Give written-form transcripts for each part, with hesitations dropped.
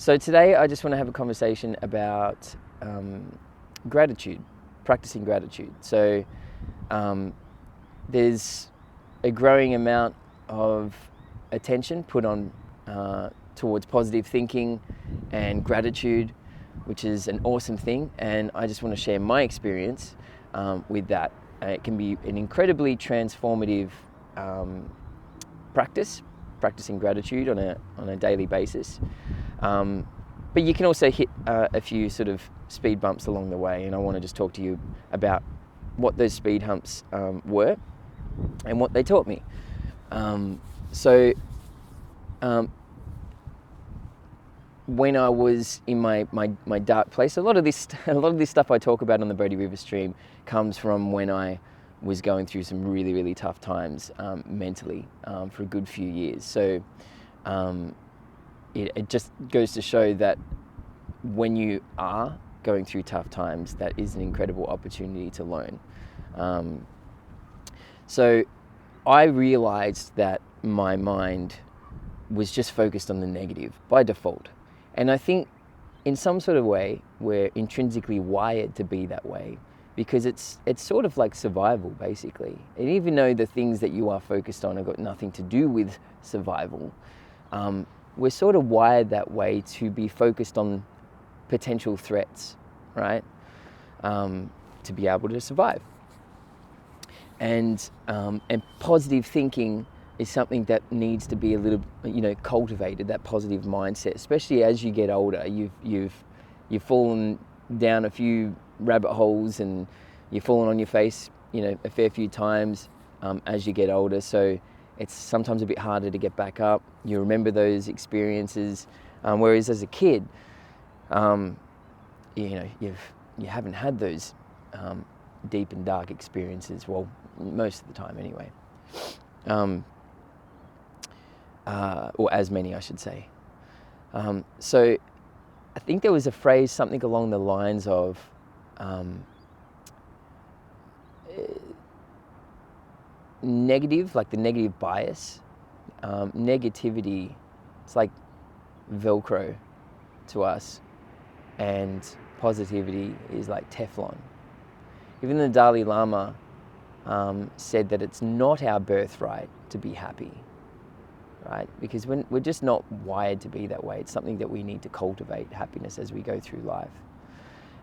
So today I just want to have a conversation about gratitude, practicing gratitude. So there's a growing amount of attention put on towards positive thinking and gratitude, which is an awesome thing, and I just want to share my experience with that. It can be an incredibly transformative practicing gratitude on a daily basis. But you can also hit a few sort of speed bumps along the way, and I want to just talk to you about what those speed humps were and what they taught me. When I was in my dark place, a lot of this stuff I talk about on the Bodhi Rivers stream comes from when I was going through some really, really tough times mentally for a good few years. So it just goes to show that when you are going through tough times, that is an incredible opportunity to learn. So I realized that my mind was just focused on the negative by default. And I think in some sort of way, we're intrinsically wired to be that way, because it's sort of like survival, basically. And even though the things that you are focused on have got nothing to do with survival, we're sort of wired that way to be focused on potential threats, right? To be able to survive. And positive thinking is something that needs to be a little, cultivated, that positive mindset, especially as you get older. You've fallen down a few rabbit holes and you've fallen on your face, a fair few times as you get older. So it's sometimes a bit harder to get back up. You remember those experiences, whereas as a kid, you haven't had those deep and dark experiences. Well, most of the time anyway. Or as many, I should say. So I think there was a phrase, something along the lines of negative, like the negative bias. Negativity, it's like Velcro to us, and positivity is like Teflon. Even the Dalai Lama said that it's not our birthright to be happy, right? Because we're just not wired to be that way. It's something that we need to cultivate, happiness, as we go through life.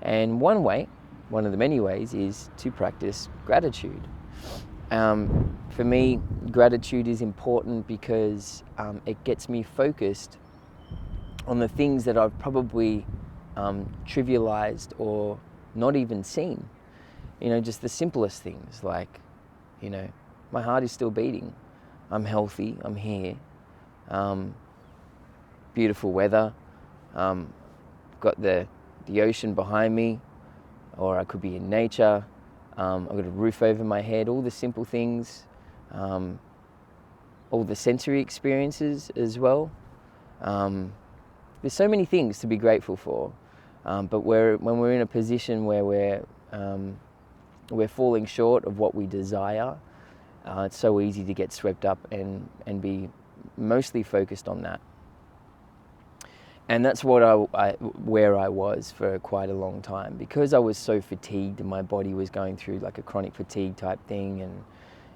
And one of the many ways, is to practice gratitude. For me, gratitude is important because it gets me focused on the things that I've probably trivialized or not even seen. Just the simplest things, like, my heart is still beating. I'm healthy, I'm here. Beautiful weather. Got the ocean behind me, or I could be in nature. I've got a roof over my head, all the simple things, all the sensory experiences as well. There's so many things to be grateful for, but when we're in a position where we're falling short of what we desire, it's so easy to get swept up and be mostly focused on that. And that's where I was for quite a long time, because I was so fatigued and my body was going through like a chronic fatigue type thing,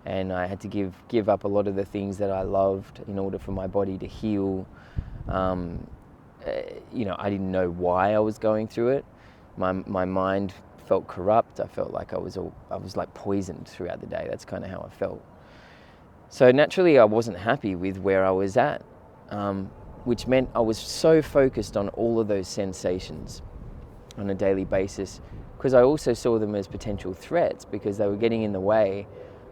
and I had to give up a lot of the things that I loved in order for my body to heal. I didn't know why I was going through it. My mind felt corrupt. I felt like I was like poisoned throughout the day. That's kind of how I felt. So naturally, I wasn't happy with where I was at, which meant I was so focused on all of those sensations on a daily basis, because I also saw them as potential threats, because they were getting in the way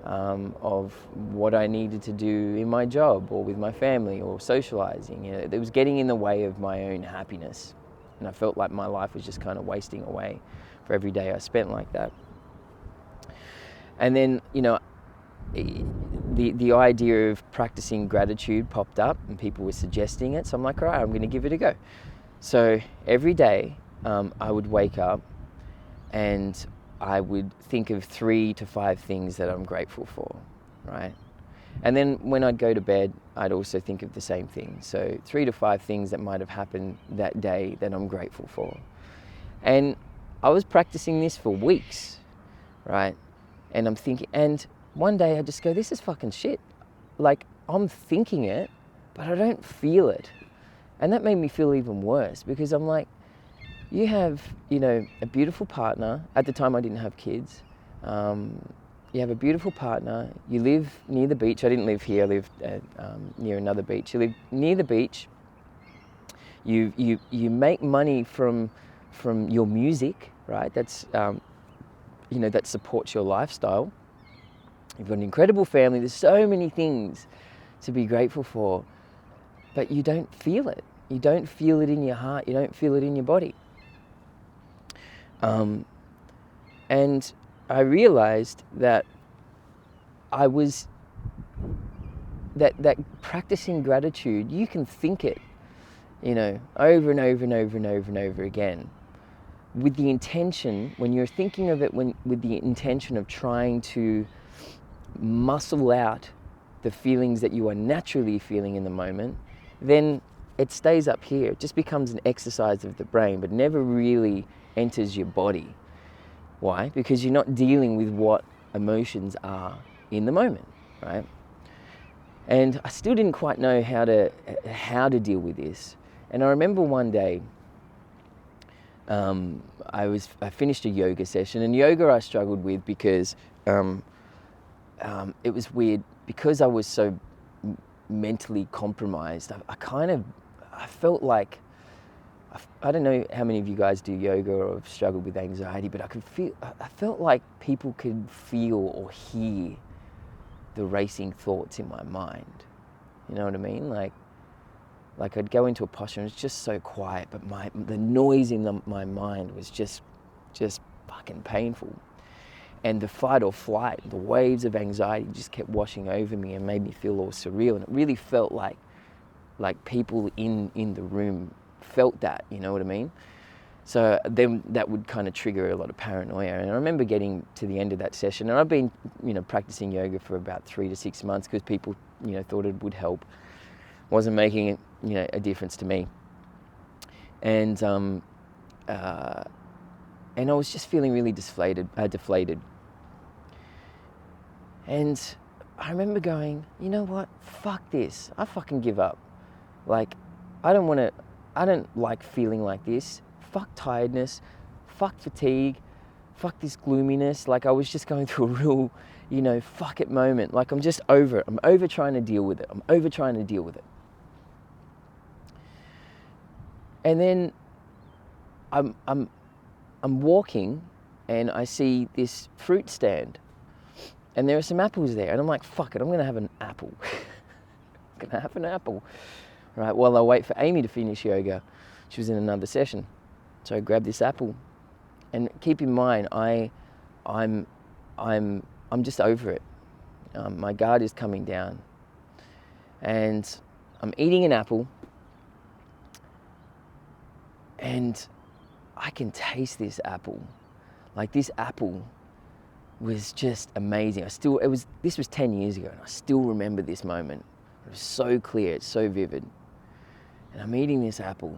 of what I needed to do in my job or with my family or socializing. It was getting in the way of my own happiness, and I felt like my life was just kind of wasting away for every day I spent like that. And then, the idea of practicing gratitude popped up and people were suggesting it. So I'm like, all right, I'm going to give it a go. So every day I would wake up and I would think of 3 to 5 things that I'm grateful for, right? And then when I'd go to bed, I'd also think of the same thing. So 3 to 5 things that might have happened that day that I'm grateful for. And I was practicing this for weeks, right? And I'm thinking, and one day I just go, this is fucking shit. Like, I'm thinking it, but I don't feel it. And that made me feel even worse, because I'm like, you have, a beautiful partner. At the time I didn't have kids. You have a beautiful partner. You live near the beach. I didn't live here. I lived near another beach. You live near the beach. You make money from your music, right? That's that supports your lifestyle. You've got an incredible family. There's so many things to be grateful for, but you don't feel it. You don't feel it in your heart. You don't feel it in your body. And I realized that I was that practicing gratitude, you can think it, over and over and over and over and over again, with the intention, when you're thinking of it with the intention of trying to muscle out the feelings that you are naturally feeling in the moment, then it stays up here. It just becomes an exercise of the brain, but never really enters your body. Why? Because you're not dealing with what emotions are in the moment, right? And I still didn't quite know how to deal with this. And I remember one day, I finished a yoga session, and yoga I struggled with because it was weird, because I was so mentally compromised. I felt like, I don't know how many of you guys do yoga or have struggled with anxiety, but I felt like people could feel or hear the racing thoughts in my mind. You know what I mean? Like I'd go into a posture and it's just so quiet, but the noise in my mind was just fucking painful. And the fight or flight, the waves of anxiety just kept washing over me and made me feel all surreal. And it really felt like people in the room felt that, you know what I mean? So then that would kind of trigger a lot of paranoia. And I remember getting to the end of that session, and I've been, practicing yoga for about 3 to 6 months because people, thought it would help. Wasn't making, a difference to me. And I was just feeling really deflated. And I remember going, you know what? Fuck this. I fucking give up. Like, I don't like feeling like this. Fuck tiredness. Fuck fatigue. Fuck this gloominess. Like, I was just going through a real, fuck it moment. Like, I'm just over it. I'm over trying to deal with it. And then I'm walking and I see this fruit stand, and there are some apples there, and I'm like, fuck it, I'm gonna have an apple. Right, while I wait for Amy to finish yoga. She was in another session. So I grabbed this apple, and keep in mind, I'm just over it. My guard is coming down, and I'm eating an apple, and I can taste this apple. Like, this apple was just amazing. This was 10 years ago, and I still remember this moment. It was so clear, it's so vivid. And I'm eating this apple,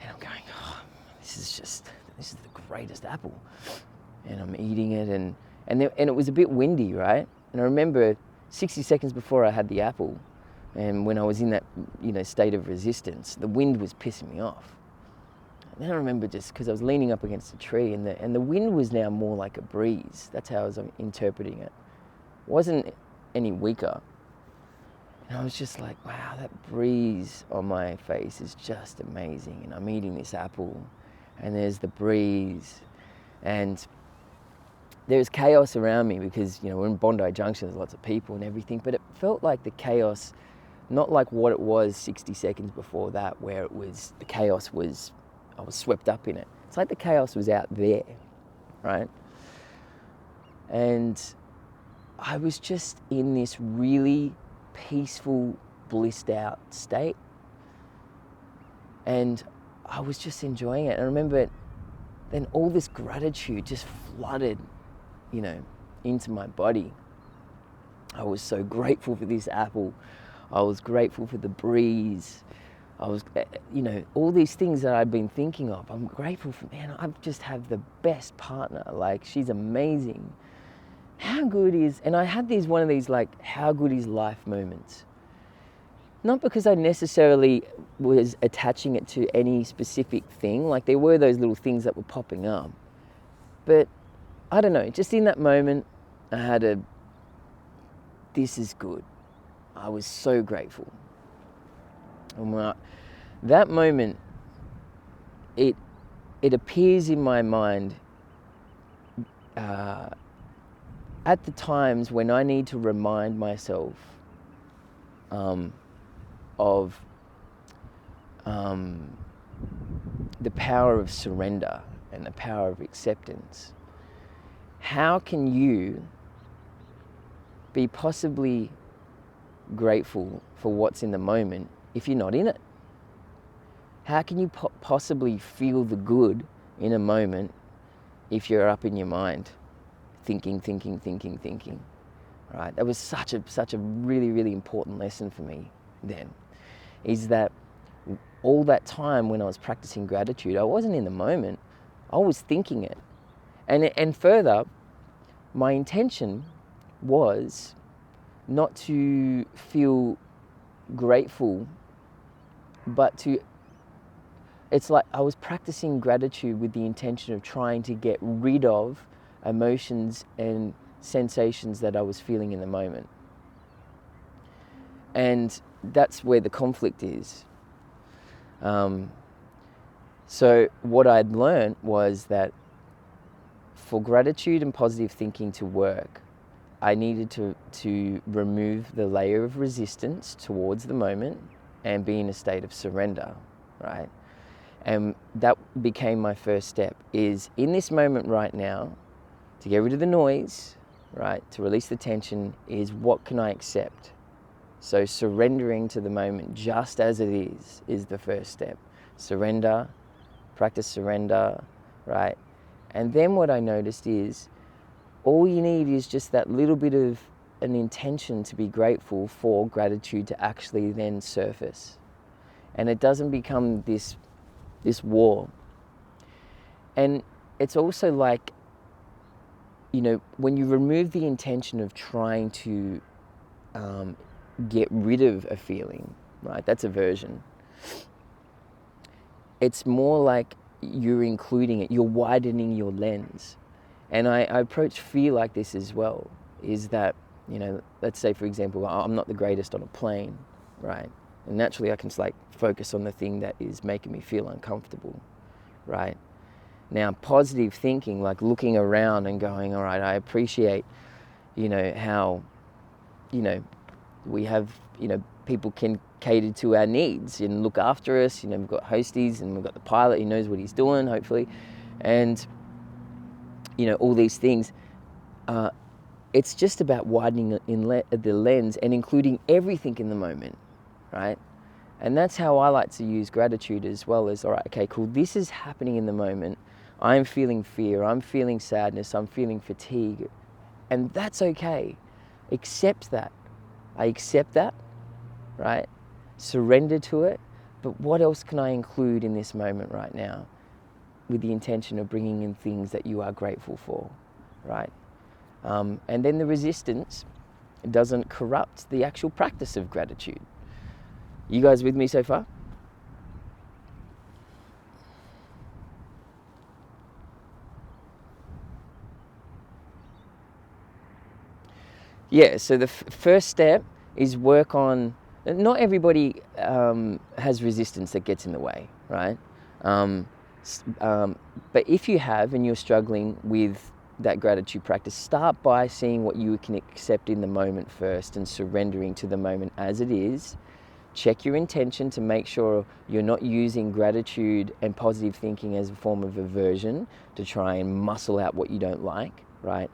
and I'm going, oh, this is the greatest apple. And I'm eating it, and it was a bit windy, right? And I remember 60 seconds before I had the apple, and when I was in that, state of resistance, the wind was pissing me off. And then I remember, just because I was leaning up against a tree, and the wind was now more like a breeze. That's how I was interpreting it. It wasn't any weaker. And I was just like, wow, that breeze on my face is just amazing. And I'm eating this apple, and there's the breeze, and there's chaos around me because, we're in Bondi Junction, there's lots of people and everything, but it felt like the chaos, not like what it was 60 seconds before that, where the chaos was, I was swept up in it. It's like the chaos was out there, right? And I was just in this really peaceful, blissed out state. And I was just enjoying it. And I remember then all this gratitude just flooded, into my body. I was so grateful for this apple. I was grateful for the breeze. I was, all these things that I'd been thinking of. I'm grateful for, man, I just have the best partner. Like, she's amazing. How good is, and I had one of these like, how good is life moments. Not because I necessarily was attaching it to any specific thing. Like, there were those little things that were popping up. But I don't know, just in that moment, I had this is good. I was so grateful. And that moment, it appears in my mind at the times when I need to remind myself of the power of surrender and the power of acceptance. How can you be possibly grateful for what's in the moment if you're not in it? How can you possibly feel the good in a moment if you're up in your mind, thinking? Right? That was such a really, really important lesson for me then, is that all that time when I was practicing gratitude, I wasn't in the moment, I was thinking it. And further, my intention was not to feel grateful, but it's like I was practicing gratitude with the intention of trying to get rid of emotions and sensations that I was feeling in the moment. And that's where the conflict is. So what I'd learned was that for gratitude and positive thinking to work, I needed to remove the layer of resistance towards the moment and be in a state of surrender, right? And that became my first step, is in this moment right now, to get rid of the noise, right, to release the tension, is what can I accept? So surrendering to the moment just as it is the first step. Surrender, practice surrender, right? And then what I noticed is all you need is just that little bit of an intention to be grateful for gratitude to actually then surface. And it doesn't become this war. And it's also like, when you remove the intention of trying to get rid of a feeling, right? That's aversion. It's more like you're including it, you're widening your lens. And I approach fear like this as well, is that, let's say, for example, I'm not the greatest on a plane, right? And naturally I can focus on the thing that is making me feel uncomfortable, right? Now, positive thinking, like looking around and going, all right, I appreciate, how, we have, people can cater to our needs and look after us. We've got hosties and we've got the pilot who knows what he's doing, hopefully. And, all these things. It's just about widening the lens and including everything in the moment, right? And that's how I like to use gratitude as well, as, all right, okay, cool, this is happening in the moment. I'm feeling fear, I'm feeling sadness, I'm feeling fatigue. And that's okay. Accept that. I accept that, right? Surrender to it. But what else can I include in this moment right now with the intention of bringing in things that you are grateful for, right? And then the resistance doesn't corrupt the actual practice of gratitude. You guys with me so far? Yeah, so the first step is work on, not everybody has resistance that gets in the way, right? But if you have and you're struggling with that gratitude practice, start by seeing what you can accept in the moment first and surrendering to the moment as it is. Check your intention to make sure you're not using gratitude and positive thinking as a form of aversion to try and muscle out what you don't like, right?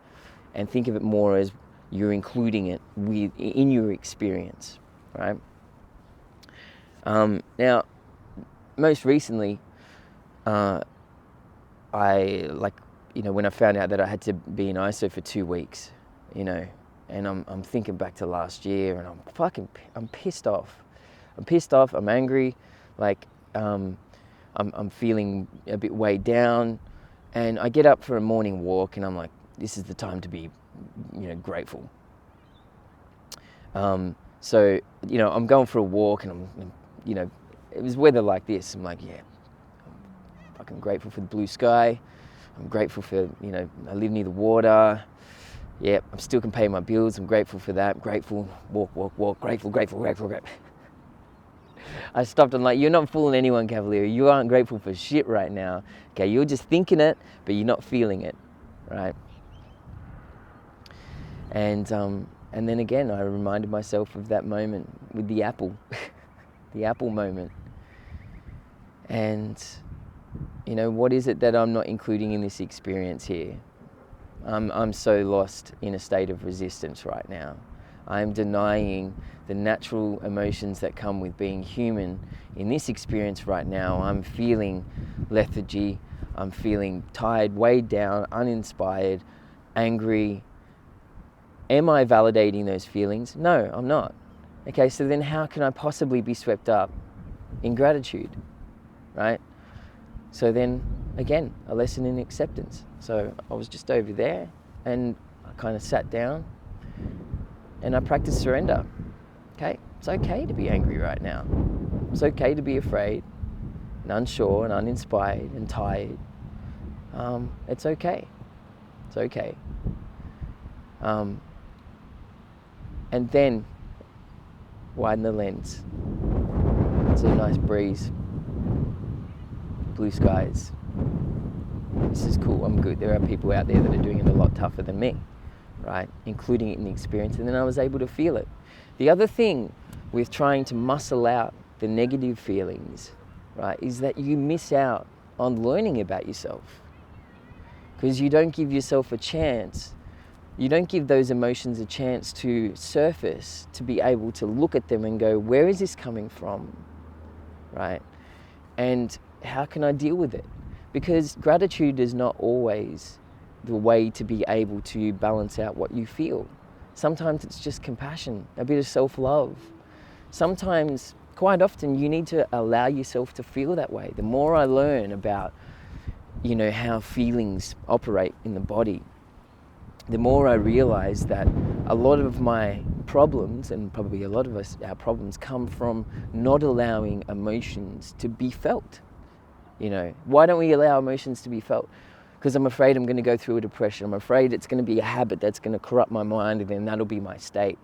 And think of it more as you're including it in your experience, right? Now, most recently, when I found out that I had to be in ISO for 2 weeks, and I'm thinking back to last year, and I'm pissed off. I'm pissed off. I'm angry. Like I'm feeling a bit weighed down, and I get up for a morning walk, and I'm like, this is the time to be, grateful. So I'm going for a walk, and I'm it was weather like this. I'm like, yeah, I'm fucking grateful for the blue sky. I'm grateful for, I live near the water. Yeah, I still can pay my bills. I'm grateful for that. I'm grateful. Walk. Grateful. I stopped and you're not fooling anyone, Cavaleri. You aren't grateful for shit right now. Okay, you're just thinking it, but you're not feeling it, right? And then again, I reminded myself of that moment with the apple, the apple moment. And, what is it that I'm not including in this experience here? I'm so lost in a state of resistance right now. I'm denying the natural emotions that come with being human. In this experience right now, I'm feeling lethargy. I'm feeling tired, weighed down, uninspired, angry. Am I validating those feelings? No, I'm not. Okay, so then how can I possibly be swept up in gratitude, right? So then, again, a lesson in acceptance. So I was just over there, and I kind of sat down, and I practiced surrender. Okay, it's okay to be angry right now. It's okay to be afraid, and unsure, and uninspired, and tired. It's okay. It's okay. And then widen the lens. It's a nice breeze. Blue skies. This is cool. I'm good. There are people out there that are doing it a lot tougher than me, right? Including it in the experience. And then I was able to feel it. The other thing with trying to muscle out the negative feelings, right, is that you miss out on learning about yourself. Because you don't give yourself a chance. You don't give those emotions a chance to surface, to be able to look at them and go, where is this coming from, right? And how can I deal with it? Because gratitude is not always the way to be able to balance out what you feel. Sometimes it's just compassion, a bit of self-love. Sometimes, quite often, you need to allow yourself to feel that way. The more I learn about, how feelings operate in the body, the more I realize that a lot of my problems, and probably a lot of our problems, come from not allowing emotions to be felt. Why don't we allow emotions to be felt? Because I'm afraid I'm going to go through a depression. I'm afraid it's going to be a habit that's going to corrupt my mind, and then that'll be my state.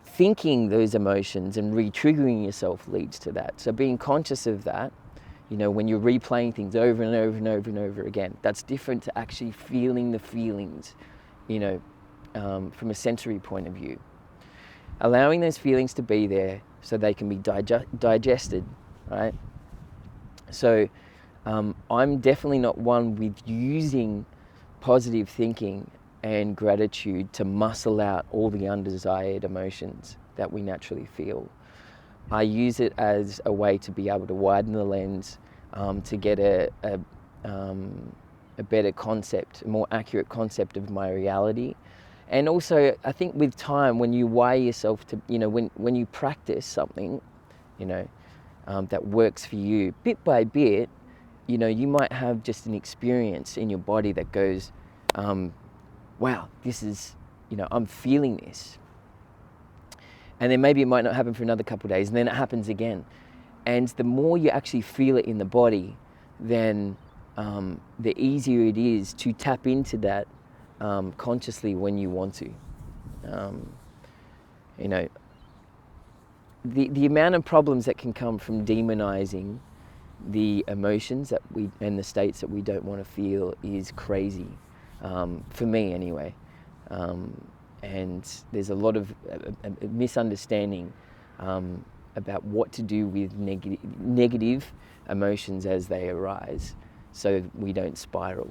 Thinking those emotions and re-triggering yourself leads to that. So being conscious of that, when you're replaying things over and over and over and over again, that's different to actually feeling the feelings, from a sensory point of view. Allowing those feelings to be there so they can be digested, right? So I'm definitely not one with using positive thinking and gratitude to muscle out all the undesired emotions that we naturally feel. I use it as a way to be able to widen the lens, to get a better concept, a more accurate concept of my reality. And also, I think with time, when you wire yourself to, when you practice something, that works for you, bit by bit, you might have just an experience in your body that goes, wow, this is, I'm feeling this. And then maybe it might not happen for another couple of days, and then it happens again. And the more you actually feel it in the body, then the easier it is to tap into that consciously when you want to. The amount of problems that can come from demonizing the emotions and the states that we don't want to feel is crazy, for me anyway. And there's a lot of misunderstanding about what to do with negative emotions as they arise, so we don't spiral.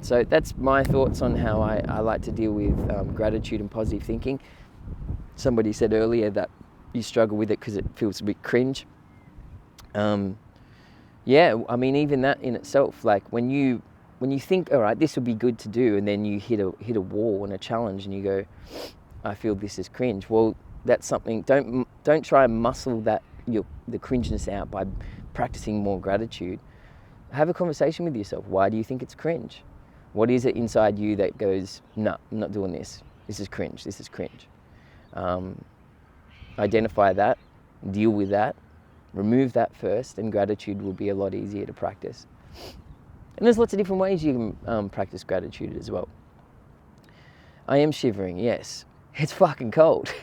So that's my thoughts on how I like to deal with gratitude and positive thinking. Somebody said earlier that you struggle with it because it feels a bit cringe. Yeah, I mean, even that in itself, like when you when you think, all right, this would be good to do, and then you hit a wall and a challenge, and you go, I feel this is cringe. Well, that's something. Don't try and muscle the cringeness out by practicing more gratitude. Have a conversation with yourself. Why do you think it's cringe? What is it inside you that goes, no, I'm not doing this. This is cringe. This is cringe. Identify that, deal with that, remove that first, and gratitude will be a lot easier to practice. And there's lots of different ways you can practice gratitude as well. I am shivering, yes. It's fucking cold.